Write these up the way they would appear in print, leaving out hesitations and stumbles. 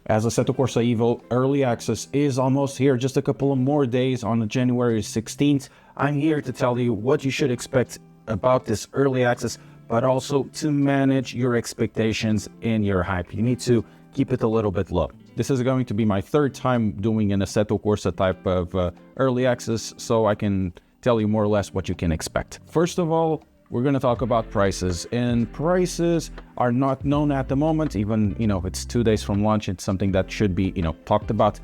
as Assetto Corsa EVO Early Access is almost here, just a couple of more days on January 16th. I'm here to tell you what you should expect about this early access, but also to manage your expectations and your hype. You need to keep it a little bit low. This is going to be my third time doing an Assetto Corsa type of early access, so I can tell you more or less what you can expect. First of all, we're going to talk about prices, and prices are not known at the moment. Even, it's 2 days from launch. It's something that should be, talked about.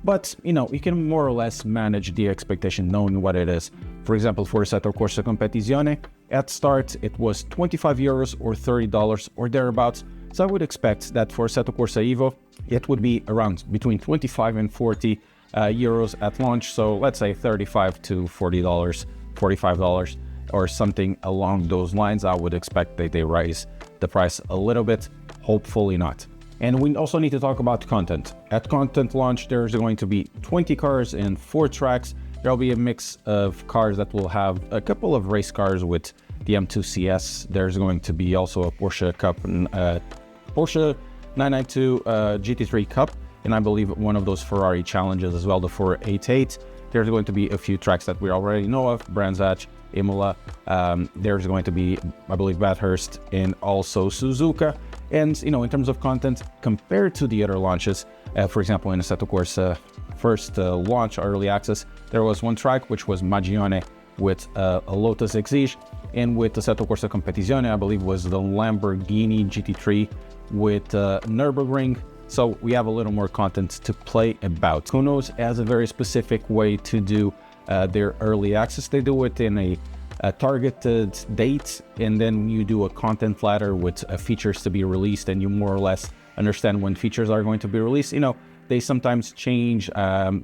But, you can more or less manage the expectation knowing what it is. For example, for Assetto Corsa Competizione, at start, it was 25 euros or $30 or thereabouts. So I would expect that for Assetto Corsa EVO, it would be around between 25 and 40 euros at launch. So let's say $35 to $40, $45. Or something along those lines. I would expect that they raise the price a little bit, hopefully not. And we also need to talk about content. At content launch, there's going to be 20 cars and 4 tracks. There'll be a mix of cars that will have a couple of race cars with the M2 CS. There's going to be also a Porsche Cup, Porsche 992 GT3 Cup, and I believe one of those Ferrari challenges as well, the 488. There's going to be a few tracks that we already know of, Brands Hatch, Imola, there's going to be, I believe, Bathurst and also Suzuka. And, in terms of content, compared to the other launches, for example, in Assetto Corsa first launch, early access, there was one track, which was Magione with a Lotus Exige, and with Assetto Corsa Competizione, I believe, was the Lamborghini GT3 with Nürburgring. So we have a little more content to play about. Kunos has a very specific way to do their early access. They do it in a targeted date, and then you do a content ladder with features to be released, and you more or less understand when features are going to be released. They sometimes change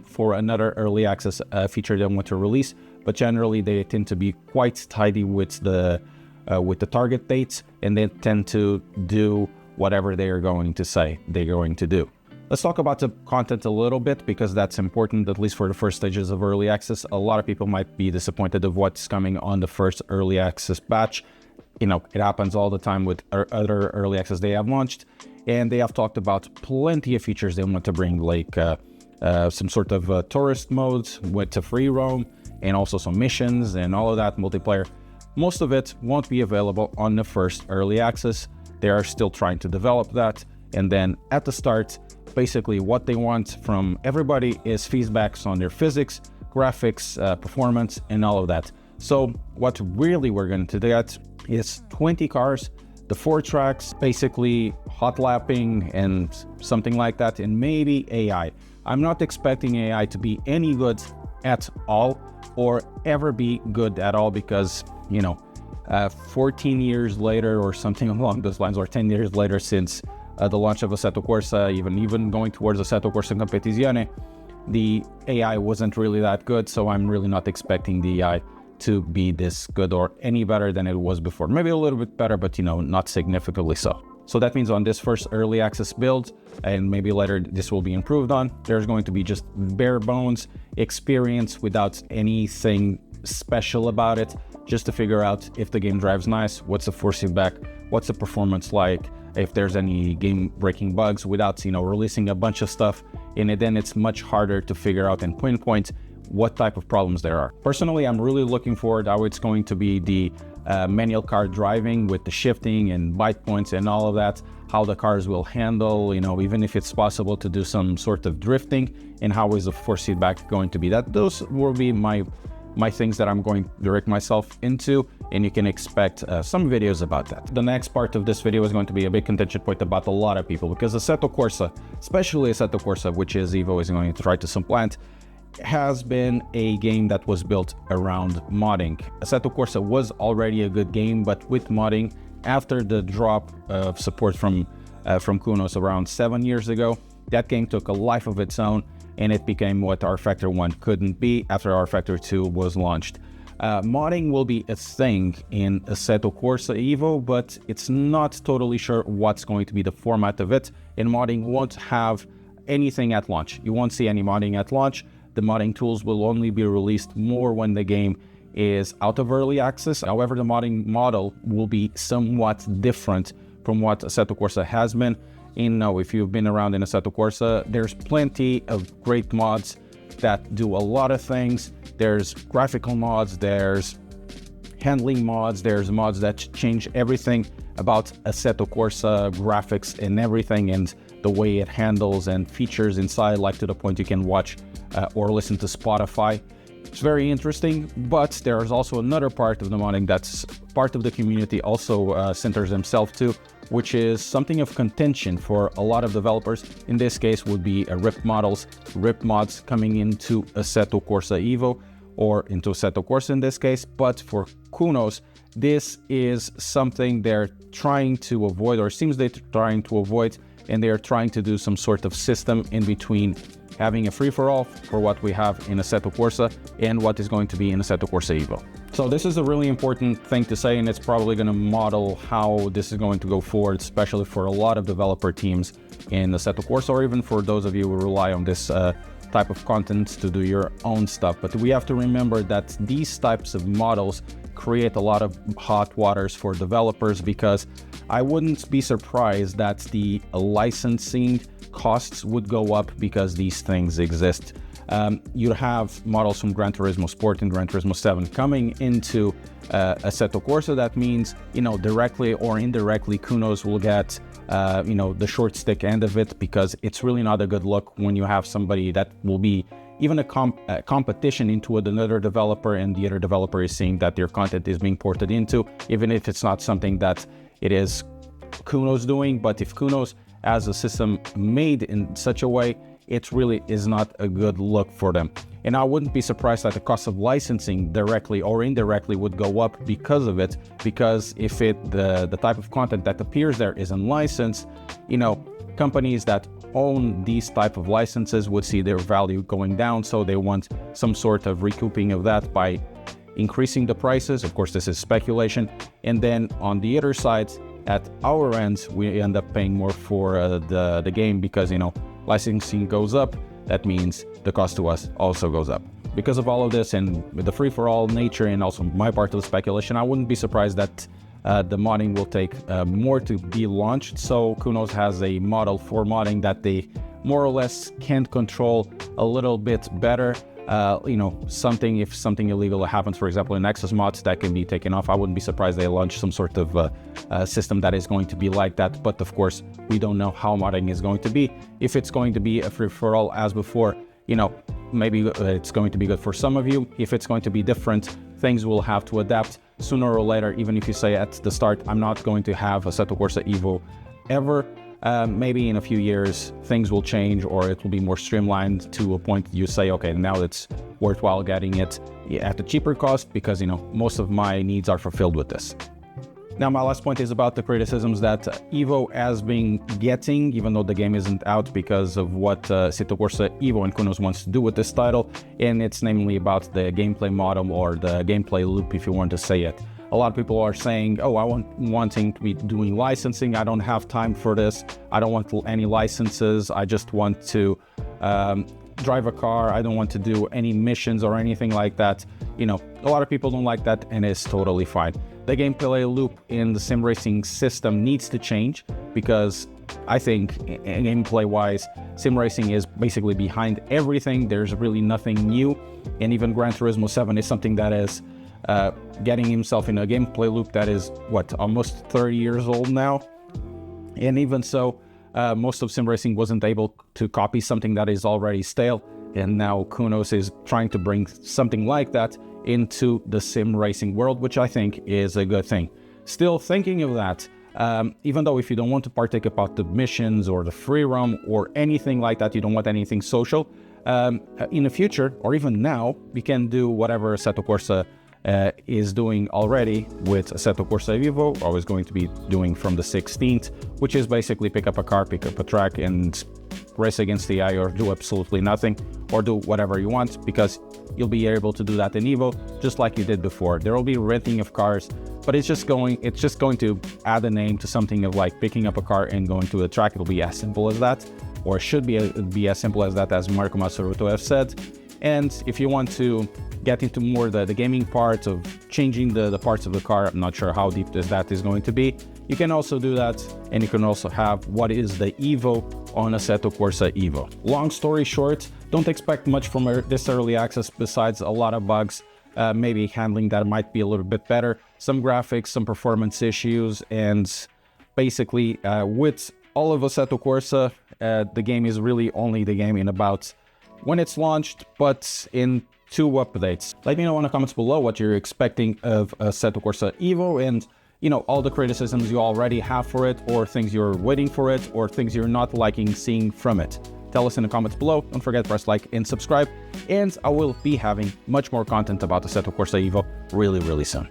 for another early access feature they want to release, but generally they tend to be quite tidy with the target dates, and they tend to do whatever they are going to say they're going to do. Let's talk about the content a little bit, because that's important, at least for the first stages of early access. A lot of people might be disappointed of what's coming on the first early access batch. It happens all the time with other early access they have launched, and they have talked about plenty of features they want to bring, like some sort of tourist modes with a free roam, and also some missions and all of that, multiplayer. Most of it won't be available on the first early access. They are still trying to develop that. And then at the start, basically what they want from everybody is feedbacks on their physics, graphics, performance, and all of that. So what really we're going to get is 20 cars, the 4 tracks, basically hot lapping and something like that, and maybe AI. I'm not expecting AI to be any good at all or ever be good at all, because 14 years later or something along those lines, or 10 years later since the launch of Assetto Corsa, even going towards Assetto Corsa Competizione, the AI wasn't really that good, so I'm really not expecting the AI to be this good or any better than it was before. Maybe a little bit better, but not significantly so. So that means on this first early access build, and maybe later this will be improved on, there's going to be just bare bones experience without anything special about it, just to figure out if the game drives nice, what's the force feedback, what's the performance like, if there's any game-breaking bugs, without releasing a bunch of stuff in it. Then it's much harder to figure out and pinpoint what type of problems there are. Personally, I'm really looking forward how it's going to be the manual car driving with the shifting and bite points and all of that, how the cars will handle, even if it's possible to do some sort of drifting, and how is the force feedback going to be. Those will be my things that I'm going to direct myself into, and you can expect some videos about that. The next part of this video is going to be a big contention point about a lot of people, because Assetto Corsa, especially Assetto Corsa, which is EVO is going to try to supplant, has been a game that was built around modding. Assetto Corsa was already a good game, but with modding, after the drop of support from Kunos around 7 years ago, that game took a life of its own, and it became what rFactor 1 couldn't be after rFactor 2 was launched. Modding will be a thing in Assetto Corsa EVO, but it's not totally sure what's going to be the format of it, and modding won't have anything at launch. You won't see any modding at launch. The modding tools will only be released more when the game is out of early access. However, the modding model will be somewhat different from what Assetto Corsa has been, If you've been around in Assetto Corsa, there's plenty of great mods that do a lot of things. There's graphical mods, there's handling mods, there's mods that change everything about Assetto Corsa graphics and everything, and the way it handles and features inside, like to the point you can watch or listen to Spotify. It's very interesting, but there's also another part of the modding that's part of the community also centers themselves to, which is something of contention for a lot of developers. In this case would be RIP mods coming into Assetto Corsa EVO, or into Assetto Corsa in this case. But for Kunos, this is something they're trying to avoid, or seems they're trying to avoid, and they're trying to do some sort of system in between having a free-for-all for what we have in Assetto Corsa and what is going to be in Assetto Corsa EVO. So this is a really important thing to say, and it's probably going to model how this is going to go forward, especially for a lot of developer teams in Assetto Corsa, or even for those of you who rely on this type of content to do your own stuff. But we have to remember that these types of models create a lot of hot waters for developers, because I wouldn't be surprised that the licensing costs would go up because these things exist. You have models from Gran Turismo Sport and Gran Turismo 7 coming into Assetto Corsa. That means, directly or indirectly, Kunos will get, the short stick end of it, because it's really not a good look when you have somebody that will be even a competition into another developer, and the other developer is seeing that their content is being ported into, even if it's not something that it is Kunos doing. But if Kunos has a system made in such a way, it really is not a good look for them. And I wouldn't be surprised that the cost of licensing directly or indirectly would go up because of it, because if the type of content that appears there is unlicensed, companies that own these type of licenses would see their value going down, so they want some sort of recouping of that by increasing the prices. Of course, this is speculation. And then on the other side, at our end, we end up paying more for the game, because licensing goes up. That means the cost to us also goes up. Because of all of this, and with the free-for-all nature, and also my part of the speculation, I wouldn't be surprised that the modding will take more to be launched. So Kunos has a model for modding that they more or less can control a little bit better. If something illegal happens, for example, in Nexus mods, that can be taken off. I wouldn't be surprised they launch some sort of system that is going to be like that. But of course, we don't know how modding is going to be. If it's going to be a free-for-all as before, maybe it's going to be good for some of you. If it's going to be different, things will have to adapt sooner or later. Even if you say at the start, I'm not going to have Assetto Corsa EVO ever, maybe in a few years things will change, or it will be more streamlined to a point you say, okay, now it's worthwhile getting it at a cheaper cost, because most of my needs are fulfilled with this. Now, my last point is about the criticisms that EVO has been getting, even though the game isn't out, because of what Assetto Corsa EVO and Kunos wants to do with this title, and it's namely about the gameplay model, or the gameplay loop, if you want to say it. A lot of people are saying, oh, wanting to be doing licensing, I don't have time for this, I don't want any licenses, I just want to drive a car, I don't want to do any missions or anything like that. A lot of people don't like that, and it's totally fine. The gameplay loop in the sim racing system needs to change, because I think gameplay-wise, sim racing is basically behind everything. There's really nothing new, and even Gran Turismo 7 is something that is getting himself in a gameplay loop that is, almost 30 years old now. And even so, most of sim racing wasn't able to copy something that is already stale, and now Kunos is trying to bring something like that into the sim racing world, which I think is a good thing. Still thinking of that, even though if you don't want to partake about the missions or the free roam or anything like that, you don't want anything social, in the future, or even now, we can do whatever Assetto Corsa is doing already with Assetto Corsa EVO, or is going to be doing from the 16th, which is basically pick up a car, pick up a track, and race against the AI, or do absolutely nothing, or do whatever you want, because you'll be able to do that in EVO just like you did before. There will be renting of cars, but it's just going to add a name to something of like picking up a car and going to a track. It'll be as simple as that, or should be as simple as that, as Marco Massaruto have said. And if you want to get into more the gaming part of changing the parts of the car, I'm not sure how deep that is going to be. you can also do that, and you can also have what is the EVO on Assetto Corsa EVO. Long story short, don't expect much from this early access besides a lot of bugs, maybe handling that might be a little bit better, some graphics, some performance issues, and basically with all of Assetto Corsa, the game is really only the game in about when it's launched, but in 2 updates. Let me know in the comments below what you're expecting of Assetto Corsa EVO, and all the criticisms you already have for it, or things you're waiting for it, or things you're not liking seeing from it. Tell us in the comments below. Don't forget to press like and subscribe, and I will be having much more content about Assetto Corsa EVO really soon.